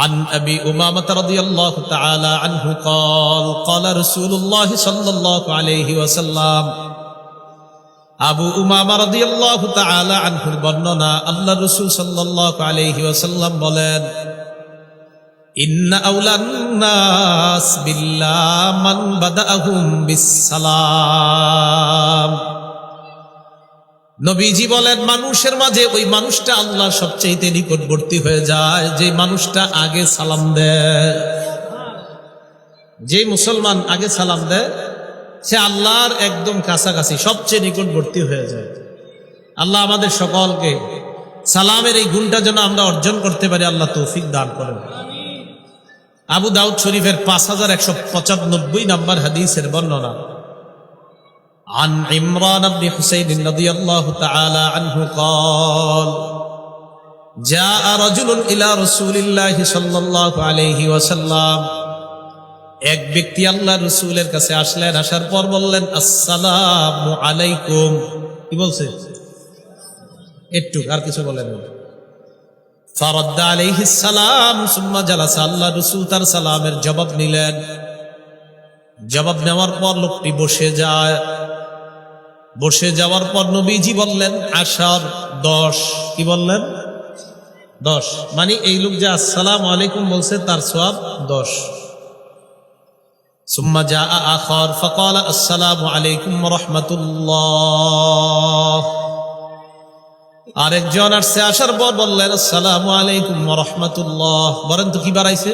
عن أبي أمامة رضي الله تعالى عنه قال قال رسول الله صلى الله عليه وسلم আবু উমামা রাদিয়াল্লাহু তাআলা আনহুর বর্ণনা আল্লাহ রাসূল সাল্লাল্লাহু আলাইহি ওয়াসাল্লাম বলেন ইন্না আউলান নাস বিল্লাহ মান বাদাআহুম বিসসালাম। নবীজি বলেন মানুষের মাঝে ওই মানুষটা আল্লাহর সবচেয়ে নিকটবর্তী হয়ে যায় যে মানুষটা আগে সালাম দেয়। যে মুসলমান আগে সালাম দেয় সে আল্লাহর একদম কাছাকাছি সবচেয়ে নিকটবর্তী হয়ে যায়। আল্লাহ আমাদের সকলকে সালামের এই গুণটা যেন আমরা অর্জন করতে পারি, আল্লাহ তৌফিক দান করেন। আবু দাউদ শরীফের 5195 নম্বর হাদিসের বর্ণনা عن عمران بن حسين رضي الله تعالى عنه قال جاء رجل إلى رسول الله صلى الله عليه وسلم এক ব্যক্তি আল্লাহ রাসূলের কাছে আসলেন, আসার পর বললেন আসসালামু আলাইকুম। কি বলছে? একটু আর কিছু বলেন। ফারাদ্দা আলাইহিস সালাম সুম্মা জালাসা, আল্লাহ রাসূল তার সালামের জবাব নিলেন। জবাব নেওয়ার পর লোকটি বসে যায়। বসে যাওয়ার পর নবীজি বললেন 10। কি বললেন? 10। মানে এই লোক যে আসসালামু আলাইকুম বলছে তার সওয়াব 10। সুম্মা জাআ আখার ফাকালা আসসালামু আলাইকুম ওয়া রাহমাতুল্লাহ। আরেকজন আসছে, আসার পর বললেন আসসালামু আলাইকুম ওয়া রাহমাতুল্লাহ। বলেন তো কি বাড়াইছে?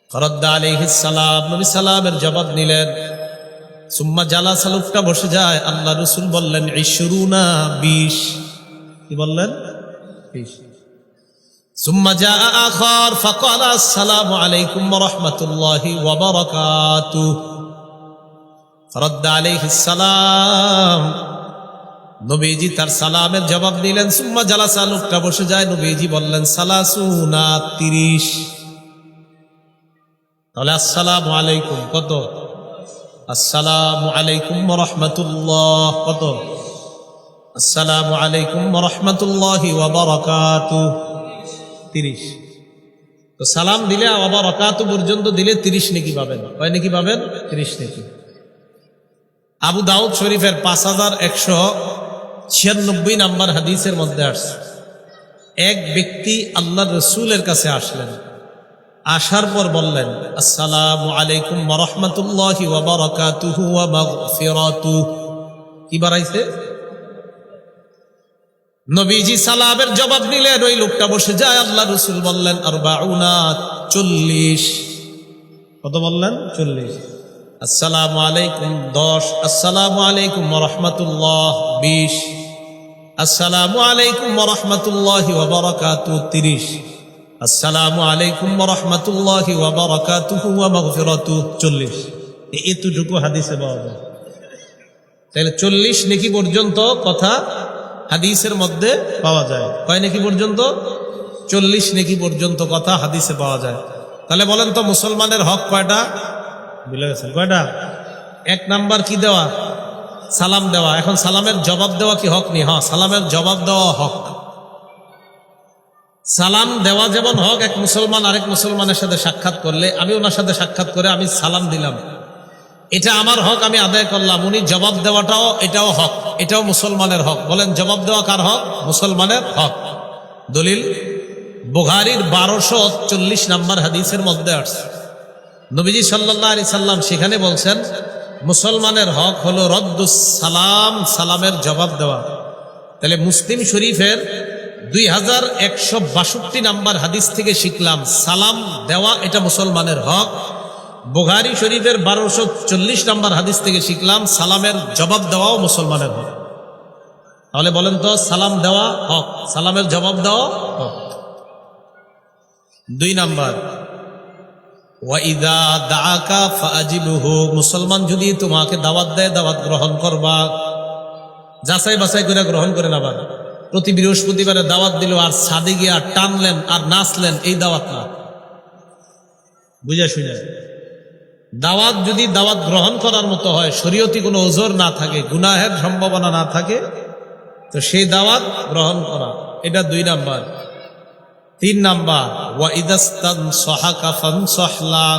ফারাদ্দা আলাইহিস সালাম, নবী সালামের জবাব নিলেন। সুম্মা জালাসা, লোকটা বসে যায়। আল্লাহ রাসূল বললেন 20। কি বললেন? 20। সুম্মা জাআ আখার ফাকালা আসসালামু আলাইকুম ওয়া রাহমাতুল্লাহি ওয়া বারাকাতুহু। ফারাদ্দা আলাইহিস সালাম, নবীজি তার সালামের জবাব দিলেন। সুম্মা জালাসা, লোকটা বসে যায়। নবীজি বললেন 30। তাহলে আসসালামু আলাইকুম কত? আসসালামু আলাইকুম ওয়া রাহমাতুল্লাহ কত? আসসালামু আলাইকুম ওয়া রাহমাতুল্লাহি ওয়া বারাকাতুহু 30। তো সালাম দিলে ওয়া বারাকাতুহু পর্যন্ত দিলে 30 নেকি পাবেন। কয় নেকি পাবেন? 30 নেকি। আবু দাউদ শরীফের 5196 নম্বর হাদিসের মধ্যে আসছে, এক ব্যক্তি আল্লাহর রাসূলের কাছে আসলেন। আসার পর বললেন আসসালামু আলাইকুম ওয়া রাহমাতুল্লাহি ওয়া বারাকাতুহু ওয়া মাগফিরাতুহু। কি বাড়াইছে? নবীজি সালামের জবাব নিলেন। ওই লোকটা বসে যায়। আল্লাহ রাসূল বললেন 40। কত বললেন? 40। আসসালামু আলাইকুম 10। আসসালামু আলাইকুম ওয়া রাহমাতুল্লাহ 20। আসসালামু আলাইকুম ওয়া রাহমাতুল্লাহি ওয়া বারাকাতুহু 30। আসসালামু আলাইকুম ওয়া রাহমাতুল্লাহি ওয়া বারাকাতুহু ওয়া মাগফিরাতুহু 40। এতটুকু হাদিসে পাওয়া যায়। তাহলে 40 নেকি পর্যন্ত কথা হাদিসের মধ্যে পাওয়া যায়। কয় নেকি পর্যন্ত? 40 নেকি পর্যন্ত কথা হাদিসে পাওয়া যায়। তাহলে বলেন তো মুসলমানের হক কয়টা? ভুলে গেছেন কয়টা? 1 নাম্বার কি দেওয়া? সালাম দেওয়া। এখন সালামের জবাব দেওয়া কি হক নেই? হ্যাঁ, সালামের জবাব দেওয়া হক। সালাম দেওয়া যেমন হক, এক মুসলমান আরেক মুসলমানের সাথে সাক্ষাৎ করলে আমি ওনার সাথে সাক্ষাৎ করে আমি সালাম দিলাম, এটা আমার হক, আমি আদায় করলাম। উনি জবাব দেওয়াটাও এটাও হক, এটাও মুসলমানের হক। বলেন জবাব দেওয়া কার হক? মুসলমানের হক। দলিল বুখারীর 1240 নম্বর হাদিসের মধ্যে আসছে, নবীজি সাল্লাল্লাহু আলাইহি সাল্লাম সেখানে বলছেন মুসলমানের হক হলো রদ্দুস সালাম, সালামের জবাব দেওয়া। তাহলে মুসলিম শরীফের 2162 নম্বর হাদিস থেকে শিখলাম সালাম দেওয়া এটা মুসলমানের হক। বুখারী শরীফের 1240 নম্বর হাদিস থেকে শিখলাম সালামের জবাব দেওয়াও মুসলমানের হক। তাহলে বলেন তো সালাম দেওয়া হক, সালামের জবাব দেওয়া হক। 2 নাম্বার ওয়াইদা দাআকা ফাআজিবহু, মুসলমান যদি তোমাকে দাওয়াত দেয় দাওয়াত গ্রহণ করবা, যাচাই বাছাই করে গ্রহণ করে নেবা। প্রতি বৃহস্পতিবারে দাওয়াত দিল আর সাদে গিয়া টানলেন আর নাচলেন, এই দাওয়াত না। বুঝা শুনে দাওয়াত যদি দাওয়াত গ্রহণ করার মতো হয়, শরীয়তি কোনো ওজর না থাকে, গুনাহের সম্ভাবনা না থাকে, তো সেই দাওয়াত গ্রহণ করা, এটা 2 নাম্বার। 3 নাম্বার ওয়া ইদাস্তানসাহাকা ফানসাহলা,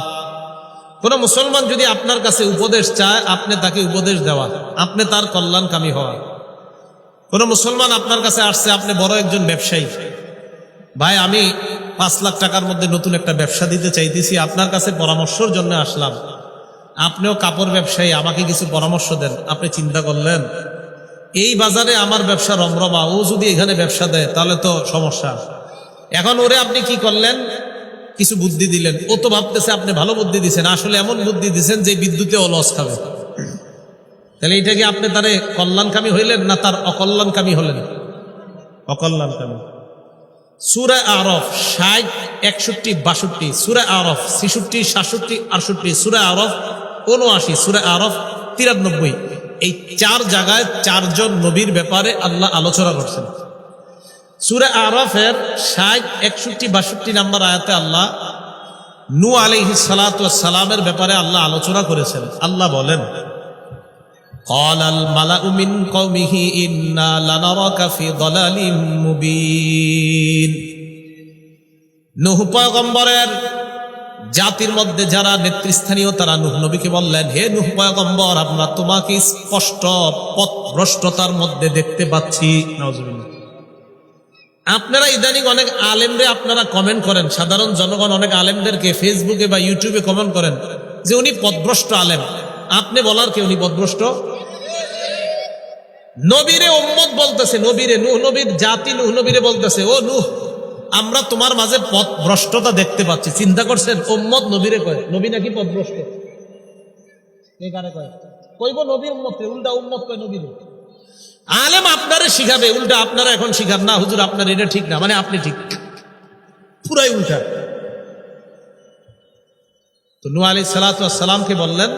কোন মুসলমান যদি আপনার কাছে উপদেশ চায় আপনি তাকে উপদেশ দেওয়া, আপনি তার কল্যাণকামী হওয়া। কোন মুসলমান আপনার কাছে আসছে, আপনি বড় একজন ব্যবসায়ী, ভাই আমি 5 লাখ টাকার মধ্যে নতুন একটা ব্যবসা দিতে চাইতেছি, আপনার কাছে পরামর্শের জন্য আসলাম। আপনিও কাপড় ব্যবসায়ী, আমাকে কিছু পরামর্শ দেন। আপনি চিন্তা করলেন এই বাজারে আমার ব্যবসা রমরমা, ও যদি এখানে ব্যবসা দেয় তাহলে তো সমস্যা। এখন ওরে আপনি কি করলেন, কিছু বুদ্ধি দিলেন। ও তো ভাবতেছে আপনি ভালো বুদ্ধি দিচ্ছেন, আসলে এমন বুদ্ধি দিচ্ছেন যে বিদ্যুতে ও লস খাবে। তাহলে এটা কি আপনি তারে কল্যাণকামী হইলেন না তার অকল্যাণকামী হলেন? অকল্যাণকামী। সূরা আরফ 60, 61, 62, সূরা আরফ 66, 67, 68, সূরা আরফ 79, সূরা আরফ 93, এই 4 জায়গায় 4 জন নবীর ব্যাপারে আল্লাহ আলোচনা করছেন। সূরা আরফের 60, 61, 62 নম্বর আয়াতে আল্লাহ নূহ আলাইহিস সালাতু ওয়াস সালামের ব্যাপারে আল্লাহ আলোচনা করেছেন। আল্লাহ বলেন, ক্বালাল মালাউ মিন কওমিহি ইন্না লানারাকা ফি দালালিম মুবিন। নূহ পয়গম্বরের জাতির মধ্যে যারা নেতৃস্থানীয় তারা নূহ নবীকে বললেন, হে নূহ পয়গম্বর, আমরা তোমাকে স্পষ্ট পথভ্রষ্টতার মধ্যে দেখতে পাচ্ছি। নাউজুবিল্লাহ। আপনারা ইদানিং অনেক আলেমরে আপনারা কমেন্ট করেন, সাধারণ জনগণ অনেক আলেমদেরকে ফেসবুকে বা ইউটিউবে কমেন্ট করেন যে উনি পথভ্রষ্ট আলেম। আপনি বলার কি উনি পথভ্রষ্ট? নবীরে উম্মত বলতেছে, নবীরে, নূহ নবীর জাতি নূহ নবীরে বলতেছে, ও নূহ, আমরা তোমার মাঝে পথভ্রষ্টতা দেখতে পাচ্ছি। চিন্তা করছেন, উম্মত নবীরে কয়, নবী নাকি পথভ্রষ্ট? কইব নবী উম্মত, উল্টা উম্মত কয় নবীরে। আলেম আপনারে শিখাবে, উল্টা আপনারা এখন শিখান না হুজুর আপনার এটা ঠিক না, মানে আপনি ঠিক, পুরাই উল্টা। তো নূহ আলাইহিস সালাতু ওয়াস সালামকে বললেন,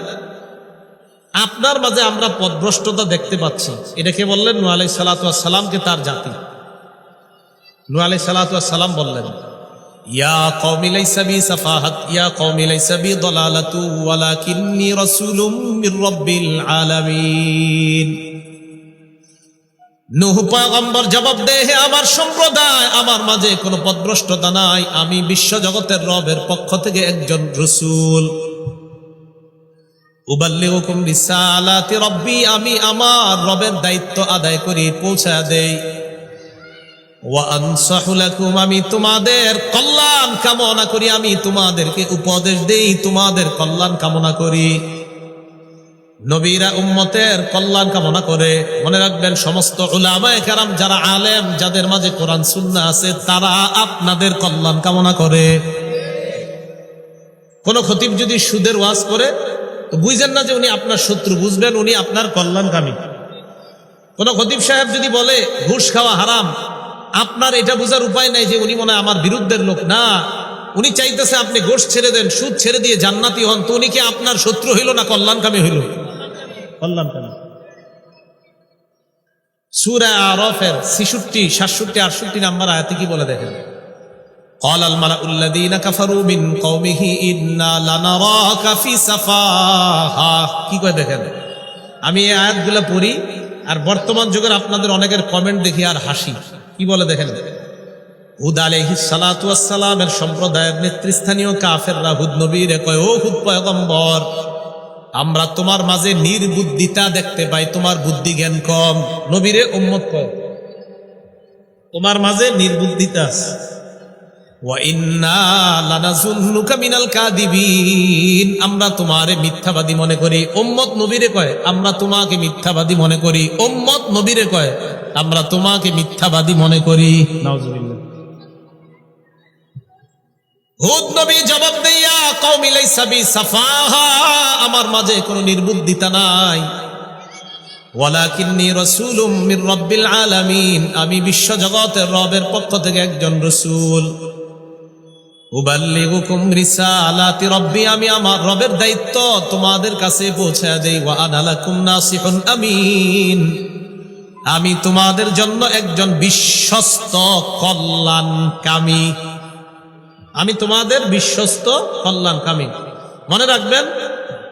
আপনার মাঝে আমরা পথভ্রষ্টতা দেখতে পাচ্ছি। এটা কে বললেন? নূহ আলাইহিস সালাতু ওয়াস সালামকে, তার জাতি। নূহ আলাইহিস সালাতু ওয়াস সালাম বললেন, ইয়া কওমি লাইসা বি সাফাহাত, ইয়া কওমি লাইসা বি দালালাতু ওয়ালাকিন্নী রাসূলুম মির রাব্বিল আলামিন। নূহ পয়গম্বর জবাব দেয়, হে আমার সম্প্রদায়, আমার মাঝে কোনো পথভ্রষ্টতা নাই, আমি বিশ্ব জগতের রবের পক্ষ থেকে একজন রাসূল। উবাল্লিগুকুম রিসালাতি রাব্বি, আমি আমার রবের দায়িত্ব আদায় করি, পৌঁছায় দেই। ওয়া আনসাহু লাকুম, আমি তোমাদের কল্যাণ কামনা করি, আমি তোমাদেরকে উপদেশ দেই, তোমাদের কল্যাণ কামনা করি। নবীরা উম্মতের কল্যাণ কামনা করে। মনে রাখবেন, সমস্ত উলামায়ে কেরাম যারা আলেম, যাদের মাঝে কোরআন সুন্নাহ আছে, তারা আপনাদের কল্যাণ কামনা করে। কোন খতিব যদি সুদের ওয়াজ করে তো বুঝেন না যে উনি আপনার শত্রু, বুঝবেন উনি আপনার কল্যাণকামী। কোন খতিব সাহেব যদি বলে ঘুষ খাওয়া হারাম, আপনার এটা বোঝার উপায় নাই যে উনি মনে হয় আমার বিরুদ্ধের লোক, না, উনি চাইতেছে আপনি ঘুষ ছেড়ে দেন, সুদ ছেড়ে দিয়ে জান্নাতি হন। তো উনি কি আপনার শত্রু হইল না কল্যাণকামী হইল? কল্যাণকামী। সূরা আরফের 66, 67, 68 নম্বর আয়াতে কি বলে দেখেন, ক্বালাল মালাউল্লাযীনা কাফারু মিন কওমিহি ইন্না লানারাকা ফি সাফাহা। কি কয় দেখেন, আমি এই আয়াতগুলো পড়ি আর বর্তমান যুগের আপনাদের অনেকের কমেন্ট দেখি আর হাসি। কি বলে দেখেন, হুদ আলাইহিস সালাতু ওয়াস সালামের সম্প্রদায়ের নেতৃস্থানীয় কাফেররা হুদ নবীরে কয়, ও হুদ পয়গম্বর, আমরা তোমার মাঝে নির্বুদ্ধিতা দেখতে পাই, তোমার বুদ্ধি জ্ঞান কম। নবীরে উম্মত কয়, তোমার মাঝে নির্বুদ্ধিতা আছে। ওয়া ইন্না লানাযুন্নুকা মিনাল কাযিবিন, আমরা তোমারে মিথ্যাবাদী মনে করি। উম্মত নবীরে কয়, আমরা তোমাকে মিথ্যাবাদী মনে করি। উম্মত নবীরে কয়, আমরা তোমাকে মিথ্যাবাদী মনে করি। নাউজুবিল্লাহ। হুদ নবী জবাব দেয়া, কওমি লাইসা বি সাফাহা, আমার মাঝে কোনো নির্বুদ্ধিতা নাই। ওয়ালাকিন্নী রাসূলুম মির রাব্বিল আলামিন, আমি বিশ্ব জগতের রবের পক্ষ থেকে একজন রাসূল। উবাল্লিগুকুম রিসালাতি রাব্বি, আমি আমার রবের দায়িত্ব তোমাদের কাছে পৌঁছায় দেই। ওয়া আনা লাকুম নাসিহুন আমিন, আমি তোমাদের জন্য একজন বিশ্বস্ত কল্যাণকামী। আমি তোমাদের বিশ্বস্ত কল্যাণকামী। মনে রাখবেন,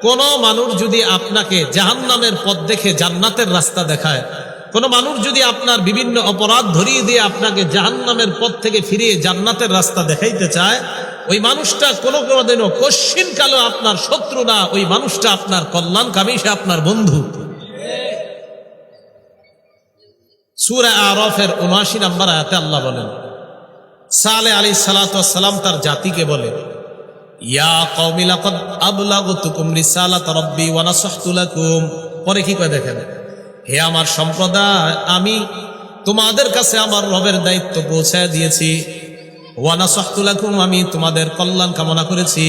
কোন মানুষ যদি আপনাকে জাহান্নামের পথ দেখে জান্নাতের রাস্তা দেখায়, কোন মানুষ যদি আপনার বিভিন্ন অপরাধ ধরিয়ে দিয়ে আপনাকে জাহান্নামের পথ থেকে ফিরিয়ে জান্নাতের রাস্তা দেখাইতে চায়, ওই মানুষটা কোনোদিনও কশ্চিনকালও আপনার শত্রু না, ওই মানুষটা আপনার কল্যাণকামী, সে আপনার বন্ধু। সূরা আরাফের ৭৯ নম্বর আয়াতে আল্লাহ বলেন, সালেহ আলাইহিস সালাতু ওয়াস সালাম তার জাতিকে বলে, ইয়া কওমি লাকাদ আবলাগতুকুম রিসালাত রাব্বি ওয়া নাসাহতু লাকুম। পরে কি কয় দেখেন, হে আমার সম্প্রদায়, আমি তোমাদের কাছে আমার রবের দায়িত্ব পৌঁছায় দিয়েছি। ওয়া নাসাহতু লাকুম, আমি তোমাদের কল্যাণ কামনা করেছি।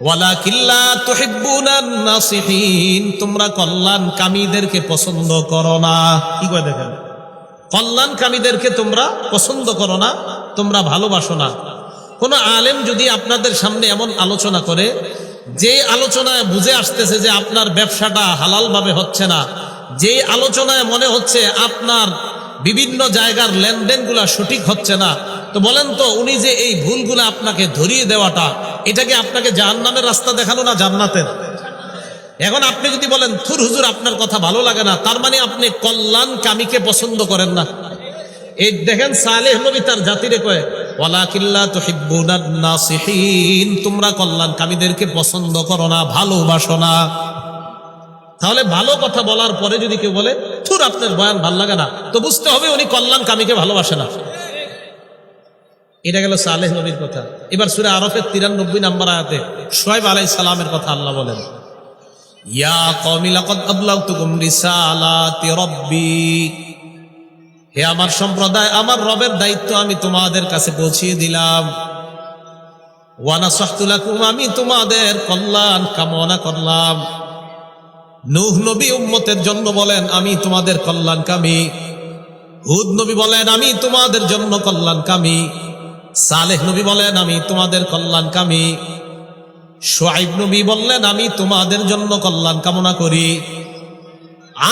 ওয়ালাকিন লা তুহিব্বুনান নাসিহিন, তোমরা কল্যাণকামীদেরকে পছন্দ করো না। কি কয় দেখেন, কল্যাণকামীদেরকে তোমরা পছন্দ করো না, তোমরা ভালোবাসো না। কোন আলেম যদি আপনাদের সামনে এমন আলোচনা করে, যে আলোচনায় বুঝে আসতেছে যে আপনার ব্যবসাটা হালাল ভাবে হচ্ছে না, যে আলোচনায় মনে হচ্ছে আপনার বিভিন্ন জায়গার লেনদেনগুলা সঠিক হচ্ছে না, তো বলেন তো উনি যে এই ভুলগুলো আপনাকে ধরিয়ে দেওয়াটা, এটাকে আপনাকে জাহান্নামের রাস্তা দেখানো না জান্নাতের? এখন আপনি যদি বলেন থুর হুজুর আপনার কথা ভালো লাগে না, তার মানে আপনি কল্যাণকামীকে পছন্দ করেন না। এই দেখেন সালেহ নবী তার জাতিরে কয়, ওয়ালাকিন লা তুহিব্বুনান নাসিহিন, তোমরা কল্যাণকামীদেরকে পছন্দ করো না, ভালোবাসো না। তাহলে ভালো কথা বলার পরে যদি কেউ বলে থুর আপনার বয়ান ভাল লাগে না, তো বুঝতে হবে উনি কল্যাণকামীকে ভালোবাসে না। এটা গেল সালেহ নবীর কথা। এবার সূরা আরাফের ৯৩ নম্বর আয়াতে শুআয়ব আলাইহিস সালামের কথা আল্লাহ বলেন, ইয়া কওমি লাকাদ আবলাগতুকুম রিসালাতি রাব্বি, হে আমার সম্প্রদায়, আমার রবের দায়িত্ব আমি তোমাদের কাছে পৌঁছিয়ে দিলাম। ওয়া নাসাহতু লাকুম, আমি তোমাদের কল্যাণ কামনা করলাম। নূহ নবী উম্মতের জন্য বলেন আমি তোমাদের কল্যাণকামী, হুদ নবী বলেন আমি তোমাদের জন্য কল্যাণকামী, সালেহ নবী বলেন আমি তোমাদের কল্যাণকামী, শুআয়ব নবী বললেন আমি তোমাদের জন্য কল্যাণ কামনা করি।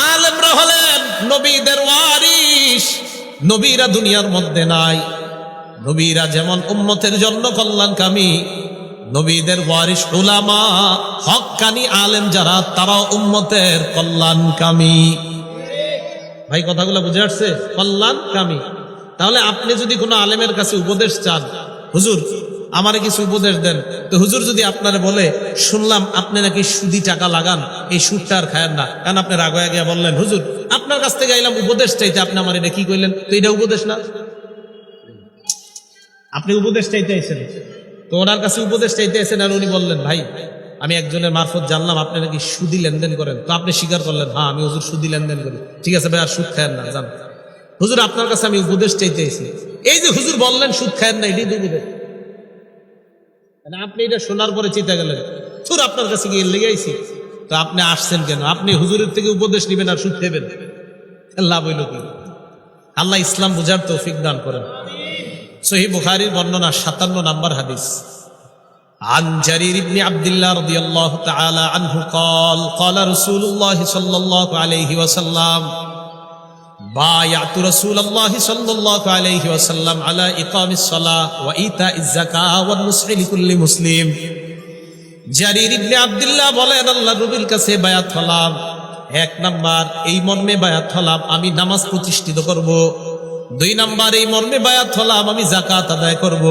আলেমরা হলেন নবীদের ওয়ারিস, নবীরা দুনিয়ার মধ্যে নাই। নবীরা যেমন উম্মতের জন্য কল্যাণকামী, নবীদের ওয়ারিস উলামা হক্কানি আলেম যারা, তারা উম্মতের কল্যাণকামী। ভাই কথাগুলো বুঝে আসছে? কল্যাণকামী। তাহলে আপনি যদি কোনো আলেমের কাছে উপদেশ চান, হুজুর আমারে কিছু উপদেশ দেন, তো হুজুর যদি আপনারে বলে, শুনলাম আপনি নাকি সুদি টাকা লাগান, এই সুদটা আর খায়েন না, কারণ আপনি রাগ হয়ে গিয়া বললেন, হুজুর আপনার কাছ থেকে আইলাম উপদেশ চাইতে, আপনি আমার এটা কি কইলেন, তো এটা উপদেশ না? আপনি উপদেশ চাইতে আইছেন, তো ওনার কাছে উপদেশ চাইতে আইছেন, আর উনি বললেন ভাই আমি একজনের মারফত জানলাম আপনি নাকি সুদি লেনদেন করেন, তো আপনি স্বীকার করলেন হ্যাঁ আমি হুজুর সুদি লেনদেন করি, ঠিক আছে ভাই আর সুদ খায়েন না, জান হুজুর আপনার কাছে আমি উপদেশ চাইতে আইছি। এই যে হুজুর বললেন সুদ খায়েন না, এটাই উপদেশ। আপনি এটা শোনার পরে চিন্তা গেলেন সুর আপনার কাছে গিয়ে লেগে আইছি, তো আপনি আসছেন কেন? আপনি হুজুরের থেকে উপদেশ নিবেন আর সুদ খাবেন, লাভ হইল কি? আল্লাহ ইসলাম বুঝার তৌফিক দান করেন। সহিহ বুখারীর বর্ণনা ৫৭ নম্বর হাদিস, عن جرير بن عبد الله رضي الله تعالى عنه قال قال رسول الله صلى الله عليه وسلم بايعت رسول الله صلى الله عليه وسلم على إقام الصلاة وإيتاء الزكاة والنصح لكل مسلم। জারির ইবনে আব্দুল্লাহ বলেন আল্লাহর নবীর কাছে বায়াত হলাম, এক নাম্বার এই মর্মে বায়াত হলাম আমি নামাজ প্রতিষ্ঠিত করব, ২ নাম্বার এই মর্মে বায়াত হলাম আমি যাকাত আদায় করব,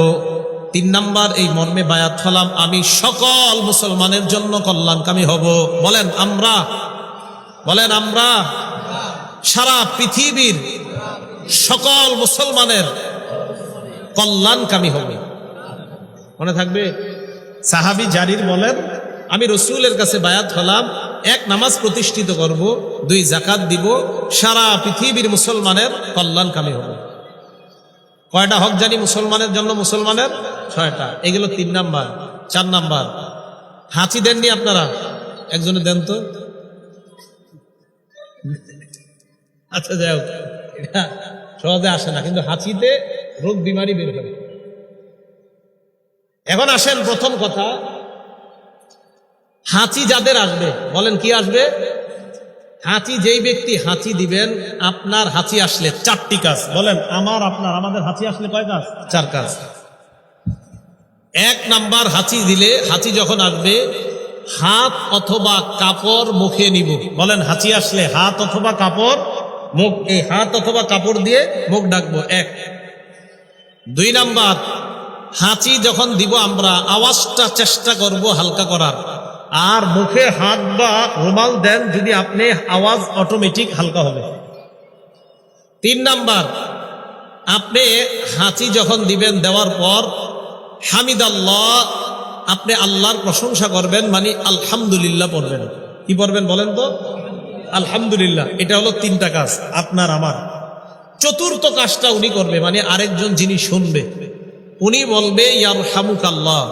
৩ নাম্বার এই মর্মে বায়াত হলাম আমি সকল মুসলমানের জন্য কল্যাণকামী হব। বলেন আমরা, বলেন আমরা সারা পৃথিবীর সকল মুসলমানের কল্যাণকামী হবে। মনে থাকবে? সাহাবী জারির বলেন আমি রসুলের কাছে বায়াত হলাম, ১ নামাজ প্রতিষ্ঠিত করব, ২ যাকাত দিব, সারা পৃথিবীর মুসলমানের কল্যাণকামী হবে। কয়টা হক জানি মুসলমানের জন্য? মুসলমানের ৬টা। এগুলো ৩ নাম্বার। ৪ নাম্বার হাঁচি দেননি আপনারা? একজনে দেন তো। আচ্ছা যাই হোক, এটা সহজে আসে না, কিন্তু হাঁচিতে রোগ বিমারি বের হবে। এখন আসেন প্রথম কথা, হাঁচি যাদের আসবে, বলেন কি আসবে? হাঁচি যেই ব্যক্তি হাঁচি দিবেন, আপনার হাঁচি আসলে 4টি কাজ। বলেন আমার, আপনার, আমাদের হাঁচি আসলে কয় কাজ? 4 কাজ। ১ নাম্বার হাঁচি দিলে, হাঁচি যখন আসবে হাত অথবা কাপড় মুখে নিব। বলেন হাঁচি আসলে হাত অথবা কাপড় মুখ এই হাত অথবা কাপড় দিয়ে মুখ ঢাকবো, 1। 2 নাম্বার, হাঁচি যখন দিব আমরা আওয়াজটা চেষ্টা করব হালকা করার, আর মুখে হাত বা রুমাল দেন যদি আপনি, আওয়াজ অটোমেটিক হালকা হবে। 3 নাম্বার, আপনি হাঁচি যখন দিবেন, দেওয়ার পর হামিদাল্লাহ, আপনি আল্লাহর প্রশংসা করবেন, মানে আলহামদুলিল্লাহ পড়বেন। কি পড়বেন বলেন তো? আলহামদুলিল্লাহ। এটা হলো 3টা কাজ আপনার আমার। 4র্থ কাজটা উনি করবে, মানে আরেকজন যিনি শুনবে উনি বলবে ইয়ারহামুকাল্লাহ।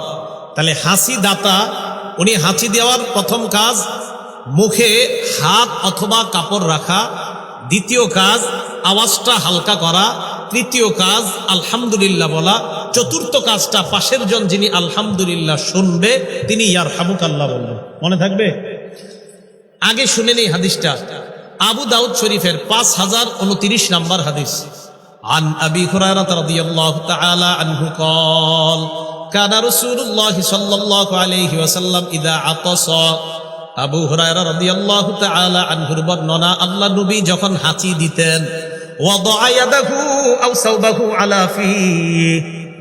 তাহলে হাসি দাতা উনি হাঁচি দেওয়ার প্রথম কাজ মুখে হাত অথবা কাপড় রাখা, 2য় কাজ আওয়াজটা হালকা করা, 3য় কাজ আলহামদুলিল্লাহ বলা, 4র্থ কাজটা পাশের জন যিনি আলহামদুলিল্লাহ শুনবে তিনি ইয়ারহামুকাল্লাহ বলবে। মনে থাকবে? আগে শুনে নেই হাদিসটা, আবু দাউদ শরীফের 5029 নম্বর হাদিস। আন আবি হুরায়রা রাদিয়াল্লাহু তাআলা আনহু قال كان رسول الله صلى الله عليه وسلم اذا عطس। আবু হুরায়রা রাদিয়াল্লাহু তাআলা আনহুর বর্ণনা, আল্লাহ নবী যখন হাঁচি দিতেন, ওয়াদা ইয়াদাহু আও সাওবাহু আলা ফি,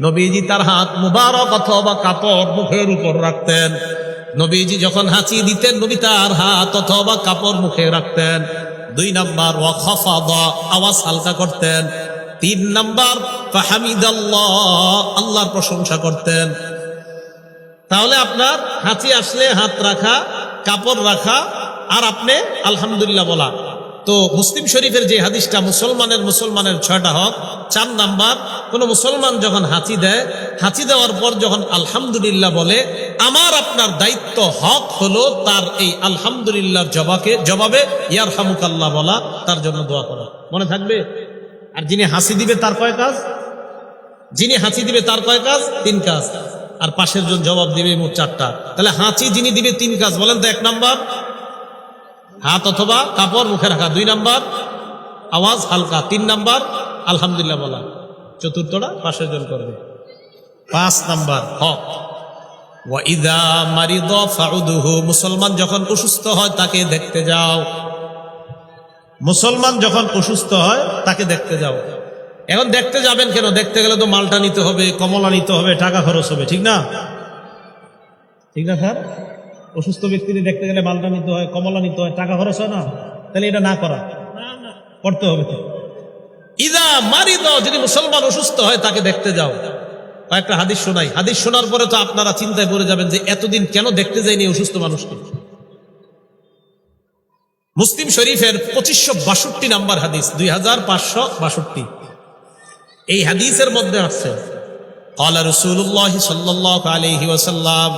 নবীজি তার হাত মুবারক অথবা কাপড় মুখের উপর রাখতেন। নবীজি যখন হাঁচি দিতেন নবী তার হাত অথবা কাপড় মুখে রাখতেন। 2 নাম্বার, ওয়া খাফাদা, আওয়াজ হালকা করতেন। 3 নাম্বার, ফাহামিদাল্লাহ, আল্লাহর প্রশংসা করতেন। তাহলে আপনার হাঁচি আসলে হাত রাখা, কাপড় রাখা, আর আপনি আলহামদুলিল্লাহ বলা। তো মুসলিম শরীফের যে হাদিসটা, মুসলমানের 6টা হক। 4 নাম্বার, কোন মুসলমান যখন হাঁচি দেয়, হাঁচি দেওয়ার পর যখন আলহামদুলিল্লাহ বলে, আমার আপনার দায়িত্ব হক হলো তার এই আলহামদুলিল্লাহর জবাবে ইয়ারহামুকাল্লাহ বলা, তার জন্য দোয়া করা। মনে থাকবে? আর যিনি হাসি দিবে তার কয় কাজ? যিনি হাঁচি দিবে তার কয় কাজ? 3 কাজ। আর পাশের জন জবাব দিবে মোট 4টা। তাহলে হাঁচি যিনি দিবে 3 কাজ বলেন তো? 1 নাম্বার হাত অথবা কাপড় মুখে রাখা, 2 নাম্বার আওয়াজ হালকা, 3 নাম্বার আলহামদুলিল্লাহ বলা, 4র্থটা পাশের জন করবে। 5 নাম্বার হক, ওয়া ইযা মারিদা ফাউদুহু, মুসলমান যখন অসুস্থ হয় তাকে দেখতে যাও। মুসলমান যখন অসুস্থ হয় তাকে দেখতে যাও। এখন দেখতে যাবেন কেন? দেখতে গেলে তো মালটা নিতে হবে, কমলা নিতে হবে, টাকা খরচ হবে, ঠিক না? ঠিক না স্যার? অসুস্থ ব্যক্তিকে দেখতে গেলে মালটা নিতে হয়, কমলা নিতে হয়, টাকা খরচ হয় না? তাহলে এটা না করা, করতে হবে তো। ইদা মারিদ, যদি মুসলমান অসুস্থ হয় তাকে দেখতে যাও। কয়েকটা হাদিস শোনাই, হাদিস শোনার পরে তো আপনারা চিন্তায় পড়ে যাবেন যে এতদিন কেন দেখতে যায়নি অসুস্থ মানুষকে। মুসলিম শরীফের 2562 নম্বর হাদিস, 2562। এই হাদিসের মধ্যে আছে, ক্বালা রাসূলুল্লাহ সাল্লাল্লাহু আলাইহি ওয়াসাল্লাম,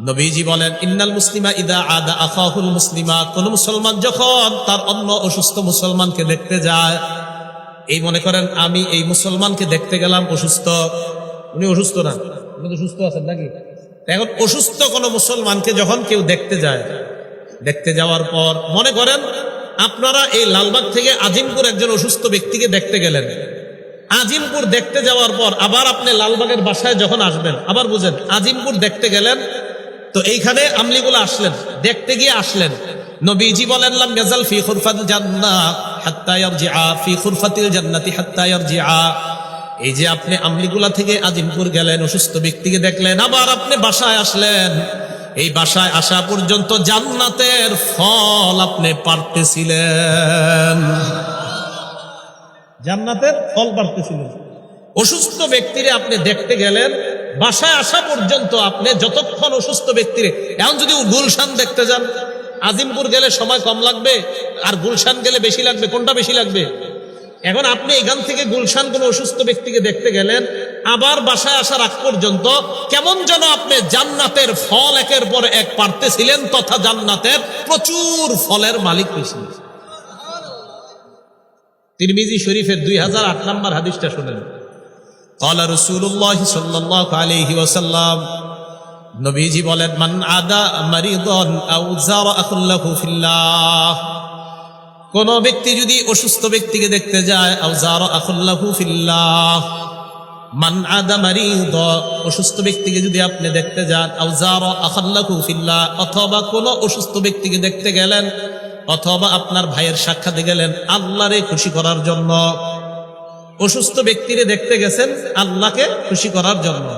নবীজি বলেন, ইন্নাল মুসলিমা ইদা আদা আখাহুল মুসলিমা, কোন মুসলমান যখন তার অন্য অসুস্থ মুসলমানকে দেখতে যায়, এই মনে করেন আমি এই মুসলমানকে দেখতে গেলাম অসুস্থ, উনি অসুস্থ না, উনি তো সুস্থ আছেন নাকি? এখন অসুস্থ কোন মুসলমানকে যখন কেউ দেখতে যায়, দেখতে যাওয়ার পর মনে করেন আপনারা এই লালবাগ থেকে আজিমপুর একজন অসুস্থ ব্যক্তিকে দেখতে গেলেন, আজিমপুর দেখতে যাওয়ার পর আবার আপনি লালবাগের বাসায় যখন আসবেন, আবার বুঝেন আজিমপুর দেখতে গেলেন, তো এইখানে আমলিগুলো আসলেন, দেখতে গিয়ে আসলেন, নবীজি বলেন লাম ইয়াজাল ফি খুরফাতিল জান্নাহ হাত্তা ইয়ারজিআ ফি খুরফাতিল জান্নাতি হাত্তা ইয়ারজিআ। এই যে আপনি আমলিগুলা থেকে আজিমপুর গেলেন, অসুস্থ ব্যক্তিকে দেখলেন, আবার আপনি বাসায় আসলেন, এই বাসায় আসা পর্যন্ত জান্নাতের ফল আপনি পারতেছিলেন, জান্নাতের ফল পারতেছিলেন। অসুস্থ ব্যক্তিরে আপনি দেখতে গেলেন, বাসায় আসা পর্যন্ত আপনি যতক্ষণ অসুস্থ ব্যক্তিরে, এখন যদি গুলশান দেখতে যান, আজিমপুর গেলে সময় কম লাগবে আর গুলশান গেলে বেশি লাগবে, কোনটা বেশি লাগবে? এখন আপনি এখান থেকে গুলশান কোন অসুস্থ ব্যক্তিকে দেখতে গেলেন, আবার বাসায় আসার আগ পর্যন্ত কেমন যেন আপনি জান্নাতের ফল একের পর এক পারতেছিলেন, তথা জান্নাতের প্রচুর ফলের মালিক হয়েছিলেন। তিরমিজি শরীফের 2008 নম্বর হাদিসটা শুনেন। ক্বালা রাসূলুল্লাহ সাল্লাল্লাহু আলাইহি ওয়াসাল্লাম, নবীজি বলেন, মান আদা মারিদান আও যারা আখুল্লাহু ফিল্লাহ, কোন ব্যক্তি যদি অসুস্থ ব্যক্তিকে দেখতে যায়, আও যারা আখুল্লাহু ফিল্লাহ, মান আদা মারিদ, অসুস্থ ব্যক্তিকে যদি আপনি দেখতে যান, আও যারা আখুল্লাহু ফিল্লাহ, অথবা কোন অসুস্থ ব্যক্তিকে দেখতে গেলেন, অথবা আপনার ভাইয়ের সাক্ষাতে গেলেন আল্লাহরে খুশি করার জন্য, অসুস্থ ব্যক্তিরে দেখতে গেছেন আল্লাহকে খুশি করার জন্য।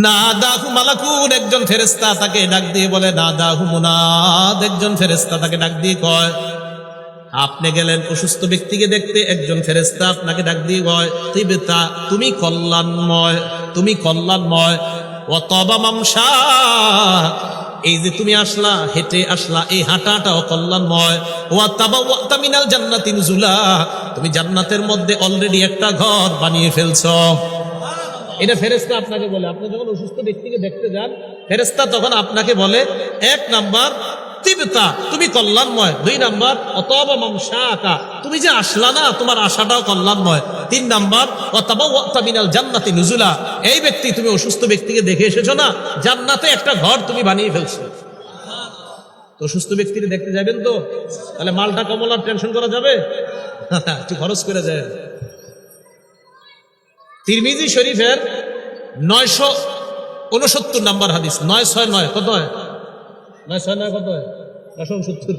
নাদাহু মালাকুন, একজন ফেরেশতা তাকে ডাক দিয়ে বলে, নাদাহু মুনাদ, একজন ফেরেশতা তাকে ডাক দিয়ে কয়। আপনি গেলেন অসুস্থ ব্যক্তিকে দেখতে, একজন ফেরেশতা আপনাকে ডাক দিয়ে কয়, তিবতা, তুমি কল্যাণময়, তুমি কল্যাণময়। ওয়া তাবা মামশা, এই যে তুমি আসলা, হেঁটে আসলা, এই হাঁটাটাও কল্যাণময়। ওয়া তাবাওয়াতা মিনাল জান্নাতি নুজুলা, তুমি জান্নাতের মধ্যে অলরেডি একটা ঘর বানিয়ে ফেলছো। এটা ফেরেশতা আপনাকে বলে। আপনি যখন অসুস্থ ব্যক্তিকে দেখতে যান, ফেরেশতা তখন আপনাকে বলে, এক নাম্বার তিবতা, তুমি কল্যাণময়। দুই নাম্বার অতবা মামশাকা, তুমি যে আসলা না, তোমার আশাটাও কল্যাণময়। তিন নাম্বার ওয়াতাবাওয়াতা মিনাল জান্নাতি নুজুলা, এই ব্যক্তি তুমি অসুস্থ ব্যক্তিকে দেখে এসেছো না, জান্নাতে একটা ঘর তুমি বানিয়ে ফেলছো। তো অসুস্থ ব্যক্তিকে দেখতে যাবেন তো, তাহলে মালটা কমলার টেনশন করা যাবে? একটু খরচ করে যায়। তিরমিজি শরীফের 969 নম্বর হাদিস, 969 কত হয়? 969 কত হয়? 969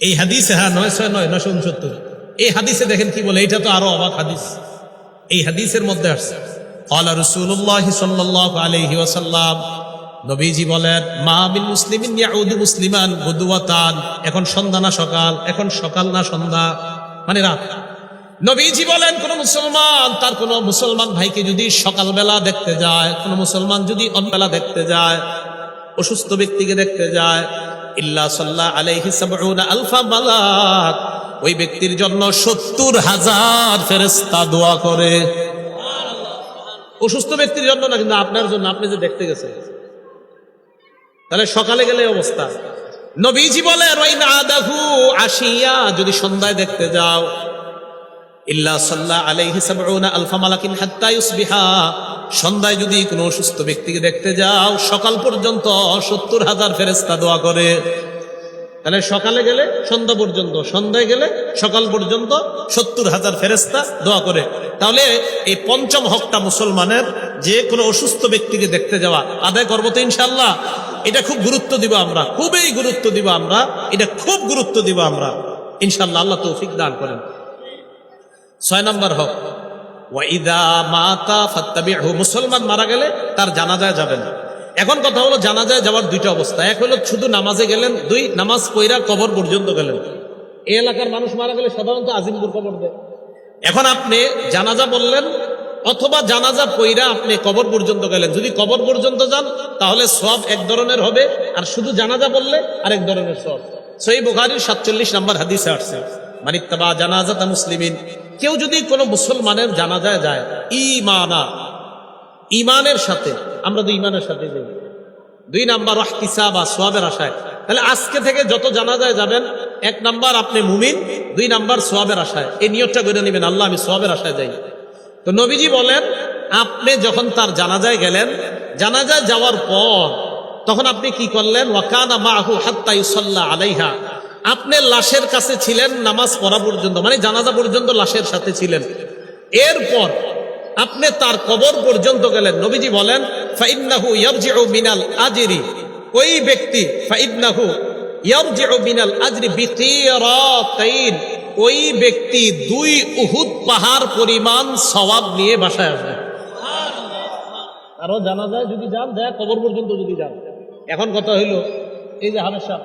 এই হাদিসে। হ্যাঁ, 969 969 এই হাদিসে দেখেন কি বলে, এটা তো আরো অবাক হাদিস। এই হাদিসের মধ্যে আসছে, ক্বালা রাসূলুল্লাহ সাল্লাল্লাহু আলাইহি ওয়াসাল্লাম, নবীজি বলেন, মা মিন মুসলিমিন ইয়াউদু মুসলিমান গুদওয়াতান, এখন সন্ধ্যা না সকাল, এখন সকাল না সন্ধ্যা, মানে রাত। নবীজি বলেন, কোন মুসলমান তার কোন মুসলমান ভাইকে যদি সকালবেলা দেখতে যায়, কোন মুসলমান যদি অনবেলা দেখতে যায়, অসুস্থ ব্যক্তিকে দেখতে যায়, ইল্লা সাল্লা আলাইহি ৭০ আলফা মালাক, ওই ব্যক্তির জন্য ৭০,০০০ ফেরেশতা দোয়া করে। অসুস্থ ব্যক্তির জন্য না, কিন্তু আপনার জন্য, আপনি যে দেখতে গেছেন। তাহলে সকালে গেলে অবস্থা। নবীজি বলেন, ওয়াইন আদাহু আশিয়া, যদি সন্ধ্যায় দেখতে যাও, ইল্লা সাল্লা আলাইহি ৭০ আলফা মালাকিন হাত্তা ইউসবিহা, সন্ধ্যায় যদি কোনো অসুস্থ ব্যক্তিকে দেখতে যাও, সকাল পর্যন্ত ৭০,০০০ ফেরেশতা দোয়া করে। তাহলে সকালে গেলে সন্ধ্যা পর্যন্ত, সন্ধ্যায় গেলে সকাল পর্যন্ত ৭০,০০০ ফেরেশতা দোয়া করে। তাহলে এই পঞ্চম হকটা মুসলমানের, যে কোনো অসুস্থ ব্যক্তিকে দেখতে যাওয়া, আদায় করবো তো ইনশাআল্লাহ। এটা খুব গুরুত্ব দিব আমরা, খুবই গুরুত্ব দিব আমরা, এটা খুব গুরুত্ব দিব আমরা ইনশাআল্লাহ। আল্লাহ তৌফিক দান করেন। ৬ নম্বর হক, ওয়াইদা মাতা ফাত্তাবিহু, মুসলমান মারা গেলে তার জানাজায় যাবেন। এখন কথা হলো, জানাজায় যাওয়ার দুইটা অবস্থা। এক হলো শুধু নামাজে গেলেন, দুই নামাজ পড়া কবর পর্যন্ত গেলেন। এই এলাকার মানুষ মারা গেলে সাধারণত আজিমপুর কবর দেয়। এখন আপনি জানাজা বললেন, অথবা জানাজা পড়া আপনি কবর পর্যন্ত গেলেন। যদি কবর পর্যন্ত যান তাহলে সওয়াব এক ধরনের হবে, আর শুধু জানাজা বললে আরেক ধরনের সওয়াব। সহিহ বুখারীর ৪৭ নম্বর হাদিসে আসছে, মানিত্তাবা জানাজাতা মুসলিমিন, কেউ যদি কোনো মুসলমানের জানাজায় যায়, ঈমানা, ঈমানের সাথে, আমরা তো ঈমানের সাথে যাই। ২ নাম্বার ইহতিসাবা, সওয়াবের আশায়। তাহলে আজকে থেকে যত জানাজায় যাবেন, ১ নাম্বার আপনি মুমিন, ২ নাম্বার সওয়াবের আশায়। এই নিয়তটা করে নেবেন, আল্লাহ আমি সওয়াবের আশায় যাই। তো নবীজি বলেন, আপনি যখন তার জানাজায় গেলেন, জানাজায় যাওয়ার পর তখন আপনি কি করলেন? ওয়াকানা মাহু হাত্তা ইউসাল্লা আলাইহা, আপনি লাশের কাছে ছিলেন নামাজ পড়া পর্যন্ত, মানে জানাজা পর্যন্ত লাশের সাথে ছিলেন। এরপর আপনি তার কবর পর্যন্ত গেলেন। নবীজি বলেন, ফাইন্নাহু ইয়ারজিউ মিনাল আজরি, ওই ব্যক্তি, ফাইন্নাহু ইয়ারজিউ মিনাল আজরি বিকিরাতাইন, ওই ব্যক্তি ২ উহুদ পাহাড় পরিমাণ সওয়াব নিয়ে বাসায় আসবে। আরো জানাজায় যদি যান, যায় কবর পর্যন্ত যদি যান। এখন কথা হইল, এই যে হামেশ সাহেব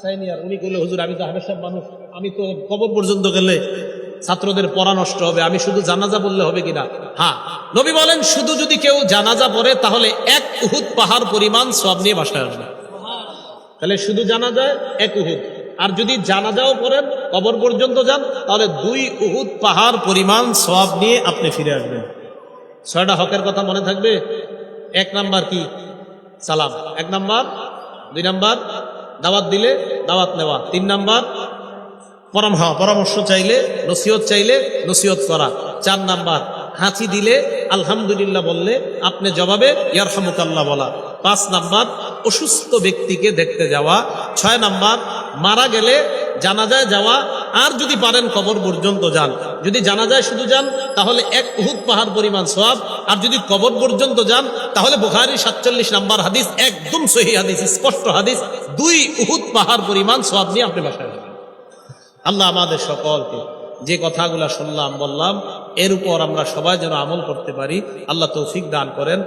সাইনিয়ার, উনি কইলে, হুজুর আমি তো হামেশ সাহেব মানুষ, আমি তো কবর পর্যন্ত গেলে ছাত্রদের পড়া নষ্ট হবে, আমি শুধু জানাজা বললে হবে কিনা? হ্যাঁ, নবী বলেন, শুধু যদি কেউ জানাজা পড়ে তাহলে ১ উহুদ পাহাড় পরিমাণ সওয়াব নিয়ে বাসায় আসবে। তাহলে শুধু জানাজায় ১ উহুদ, আর যদি জানাজাও পড়েন, কবর পর্যন্ত যান, তাহলে ২ উহুদ পাহাড় পরিমাণ সওয়াব নিয়ে আপনি ফিরে আসবেন। ৬টা হকের কথা মনে থাকবে। ১ নাম্বার কি? সালাম। ১ নাম্বার। ২ নাম্বার দাওয়াত দিলে দাওয়াত নেওয়া। ৩ নাম্বার পরামর্শ চাইলে, নসিহত চাইলে নসিহত করা। ৪ নাম্বার হাঁচি দিলে আলহামদুলিল্লাহ বললে আপনি জবাবে ইয়ারহামুকাল্লাহ বলা। ৫ নাম্বার অসুস্থ ব্যক্তিকে দেখতে যাওয়া। ৬ নাম্বার মারা গেলে জানাজায় যাওয়া, আর যদি পারেন কবর পর্যন্ত যান। যদি জানাজায় শুধু যান তাহলে ১ উহুদ পাহাড় পরিমাণ সওয়াব, আর যদি কবর পর্যন্ত যান তাহলে বুখারী ৪৭ নাম্বার হাদিস, একদম সহিহ হাদিস, স্পষ্ট হাদিস, ২ উহুদ পাহাড় পরিমাণ সওয়াব নিয়ে আপনি বাসায় যাবেন। আল্লাহ আমাদের সকলকে যে কথাগুলা শুনলাম বললাম এর উপর আমরা সবাই যেন আমল করতে পারি, আল্লাহ তৌফিক দান করেন।